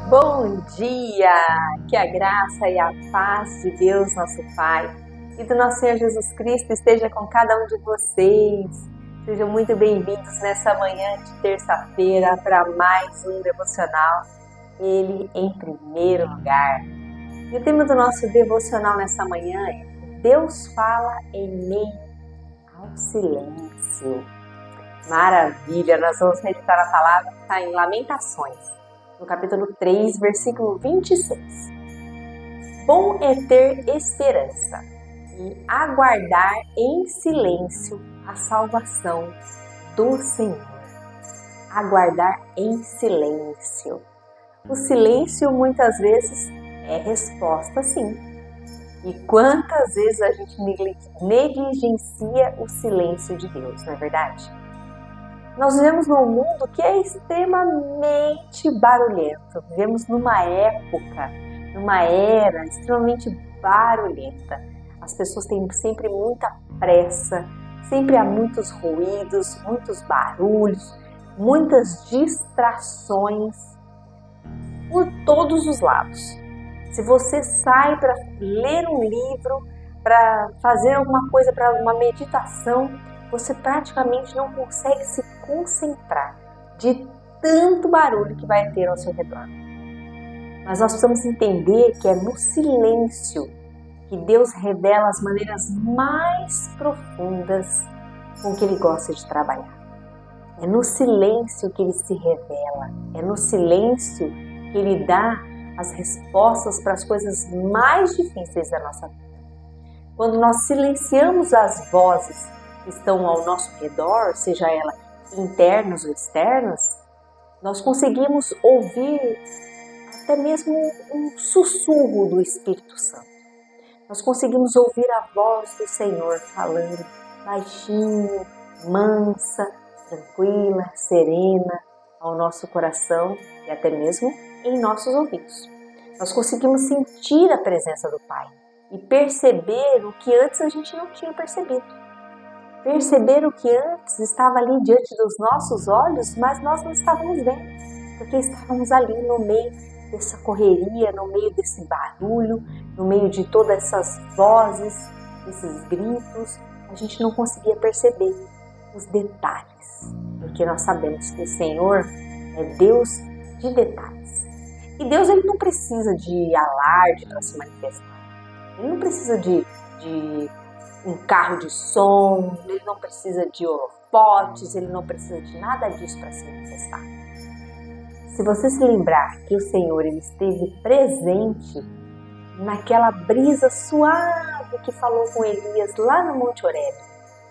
Bom dia! Que a graça e a paz de Deus, nosso Pai, e do nosso Senhor Jesus Cristo esteja com cada um de vocês. Sejam muito bem-vindos nessa manhã de terça-feira para mais um devocional, Ele em primeiro lugar. E o tema do nosso devocional nessa manhã é Deus fala em meio ao silêncio. Maravilha! Nós vamos meditar a palavra que está em Lamentações, no capítulo 3, versículo 26. Bom é ter esperança e aguardar em silêncio a salvação do Senhor. Aguardar em silêncio. O silêncio muitas vezes é resposta, sim. E quantas vezes a gente negligencia o silêncio de Deus, não é verdade? Nós vivemos num mundo que é extremamente barulhento. Vivemos numa época, numa era extremamente barulhenta. As pessoas têm sempre muita pressa, sempre há muitos ruídos, muitos barulhos, muitas distrações por todos os lados. Se você sai para ler um livro, para fazer alguma coisa, para uma meditação, você praticamente não consegue se concentrar de tanto barulho que vai ter ao seu redor. Mas nós precisamos entender que é no silêncio que Deus revela as maneiras mais profundas com que Ele gosta de trabalhar. É no silêncio que Ele se revela, é no silêncio que Ele dá as respostas para as coisas mais difíceis da nossa vida. Quando nós silenciamos as vozes que estão ao nosso redor, seja ela internas ou externas, nós conseguimos ouvir até mesmo um sussurro do Espírito Santo. Nós conseguimos ouvir a voz do Senhor falando baixinho, mansa, tranquila, serena ao nosso coração e até mesmo em nossos ouvidos. Nós conseguimos sentir a presença do Pai e perceber o que antes a gente não tinha percebido. Perceber o que antes estava ali diante dos nossos olhos, mas nós não estávamos vendo, porque estávamos ali no meio dessa correria, no meio desse barulho, no meio de todas essas vozes, esses gritos, a gente não conseguia perceber os detalhes, porque nós sabemos que o Senhor é Deus de detalhes. E Deus ele não precisa de alarde para se manifestar, Ele não precisa de um carro de som, Ele não precisa de holofotes, Ele não precisa de nada disso para se manifestar. Se você se lembrar que o Senhor ele esteve presente naquela brisa suave que falou com Elias lá no Monte Horebe,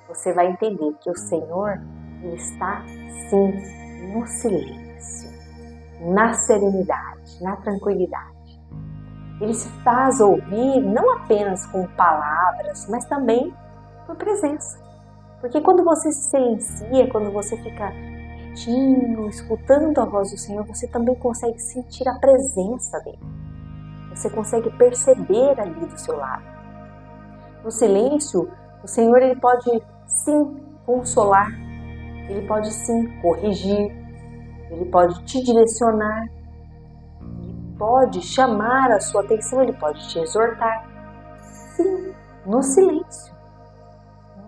você vai entender que o Senhor ele está sim no silêncio, na serenidade, na tranquilidade. Ele se faz ouvir não apenas com palavras, mas também por presença. Porque quando você se silencia, quando você fica quietinho, escutando a voz do Senhor, você também consegue sentir a presença dele. Você consegue perceber ali do seu lado. No silêncio, o Senhor ele pode sim consolar, ele pode sim corrigir, ele pode te direcionar, pode chamar a sua atenção, ele pode te exortar. Sim, no silêncio.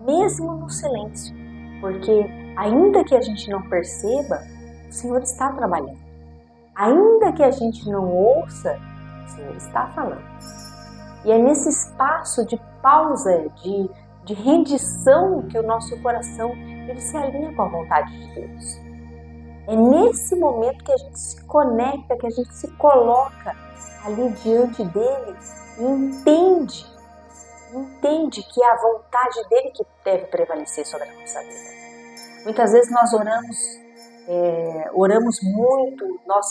Mesmo no silêncio. Porque ainda que a gente não perceba, o Senhor está trabalhando. Ainda que a gente não ouça, o Senhor está falando. E é nesse espaço de pausa, de rendição que o nosso coração ele se alinha com a vontade de Deus. É nesse momento que a gente se conecta, que a gente se coloca ali diante dele e entende que é a vontade dele que deve prevalecer sobre a nossa vida. Muitas vezes nós oramos muito, nós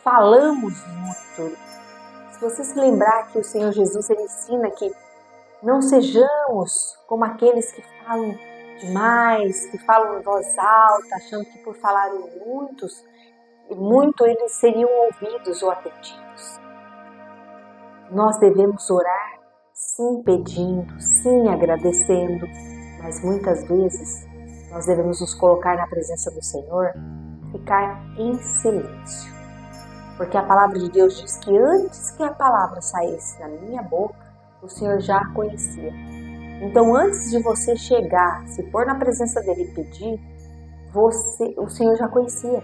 falamos muito. Se você se lembrar que o Senhor Jesus ele ensina que não sejamos como aqueles que falam demais, que falam em voz alta, achando que por falarem muito eles seriam ouvidos ou atendidos. Nós devemos orar sim pedindo, sim agradecendo, mas muitas vezes nós devemos nos colocar na presença do Senhor, ficar em silêncio. Porque a palavra de Deus diz que antes que a palavra saísse na minha boca, o Senhor já a conhecia. Então, antes de você chegar, se pôr na presença dele e pedir, o Senhor já conhecia.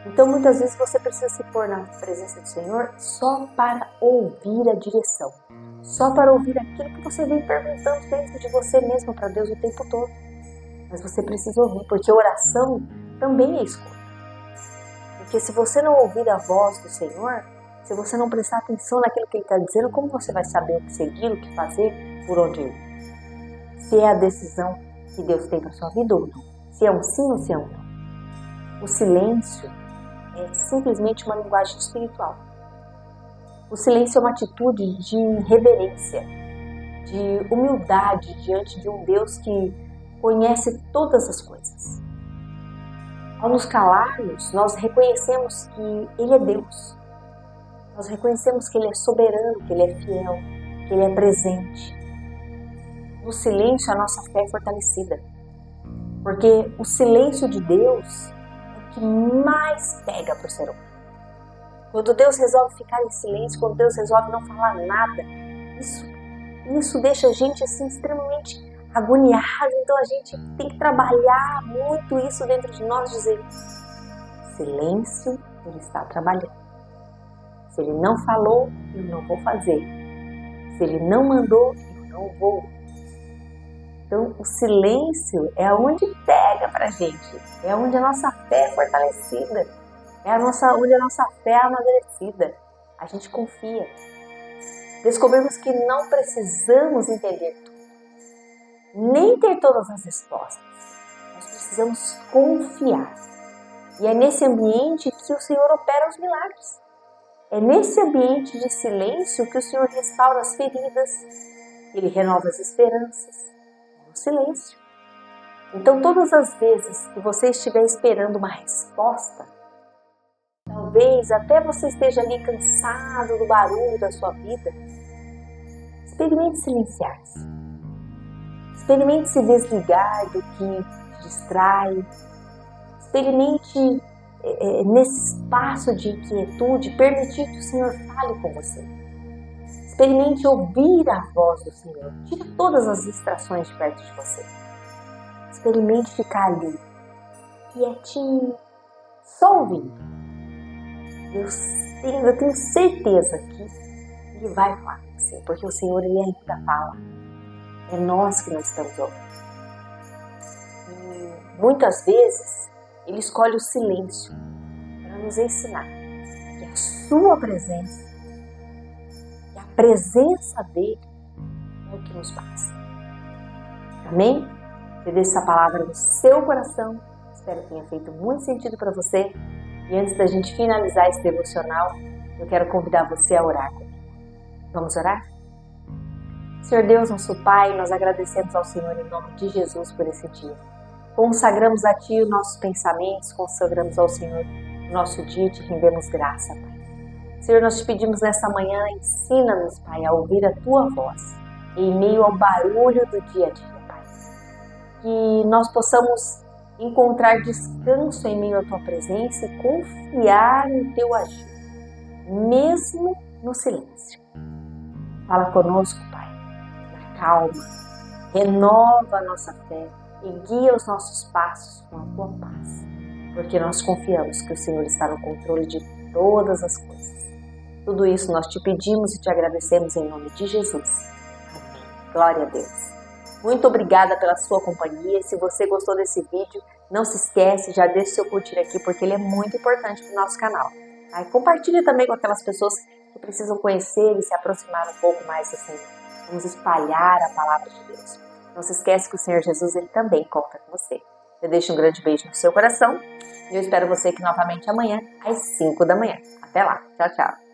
Então, muitas vezes você precisa se pôr na presença do Senhor só para ouvir a direção. Só para ouvir aquilo que você vem perguntando dentro de você mesmo para Deus o tempo todo. Mas você precisa ouvir, porque oração também é escuta. Porque se você não ouvir a voz do Senhor, se você não prestar atenção naquilo que Ele está dizendo, como você vai saber o que seguir, o que fazer, por onde ir? Se é a decisão que Deus tem para sua vida ou não. Se é um sim ou se é um não. O silêncio é simplesmente uma linguagem espiritual. O silêncio é uma atitude de reverência, de humildade diante de um Deus que conhece todas as coisas. Ao nos calarmos, nós reconhecemos que Ele é Deus. Nós reconhecemos que Ele é soberano, que Ele é fiel, que Ele é presente. No silêncio, a nossa fé é fortalecida. Porque o silêncio de Deus é o que mais pega para o ser humano. Quando Deus resolve ficar em silêncio, quando Deus resolve não falar nada, isso deixa a gente assim, extremamente agoniado. Então a gente tem que trabalhar muito isso dentro de nós, dizer: silêncio, Ele está trabalhando. Se Ele não falou, eu não vou fazer. Se Ele não mandou, eu não vou. Então o silêncio é onde pega pra gente, é onde a nossa fé é fortalecida, onde a nossa fé é amadurecida. A gente confia. Descobrimos que não precisamos entender tudo, nem ter todas as respostas. Nós precisamos confiar. E é nesse ambiente que o Senhor opera os milagres. É nesse ambiente de silêncio que o Senhor restaura as feridas, Ele renova as esperanças. É o silêncio. Então, todas as vezes que você estiver esperando uma resposta, talvez até você esteja ali cansado do barulho da sua vida, experimente silenciar-se. Experimente se desligar do que te distrai. Experimente, nesse espaço de inquietude, permitir que o Senhor fale com você. Experimente ouvir a voz do Senhor. Tira todas as distrações de perto de você. Experimente ficar ali, quietinho, só ouvindo. Eu tenho certeza que Ele vai falar com você, porque o Senhor, Ele ainda fala. É nós que não estamos ouvindo. E muitas vezes Ele escolhe o silêncio para nos ensinar que a sua presença, que a presença dEle é o que nos basta. Amém? Eu deixo essa palavra no seu coração. Espero que tenha feito muito sentido para você. E antes da gente finalizar esse devocional, eu quero convidar você a orar comigo. Vamos orar? Senhor Deus, nosso Pai, nós agradecemos ao Senhor em nome de Jesus por esse dia. Consagramos a Ti os nossos pensamentos, consagramos ao Senhor o nosso dia e Te rendemos graça, Pai. Senhor, nós Te pedimos nessa manhã, ensina-nos, Pai, a ouvir a Tua voz em meio ao barulho do dia a dia, Pai. Que nós possamos encontrar descanso em meio à Tua presença e confiar no Teu agir, mesmo no silêncio. Fala conosco, Pai, na calma, renova a nossa fé e guia os nossos passos com a Tua paz, porque nós confiamos que o Senhor está no controle de todas as coisas. Tudo isso nós Te pedimos e Te agradecemos em nome de Jesus. Amém. Glória a Deus. Muito obrigada pela sua companhia. Se você gostou desse vídeo, não se esquece, já deixa o seu curtir aqui, porque ele é muito importante para o nosso canal. Tá? E compartilhe também com aquelas pessoas que precisam conhecer e se aproximar um pouco mais do Senhor. Vamos espalhar a palavra de Deus. Não se esquece que o Senhor Jesus, Ele também conta com você. Eu deixo um grande beijo no seu coração e eu espero você aqui novamente amanhã às 5 da manhã. Até lá. Tchau, tchau.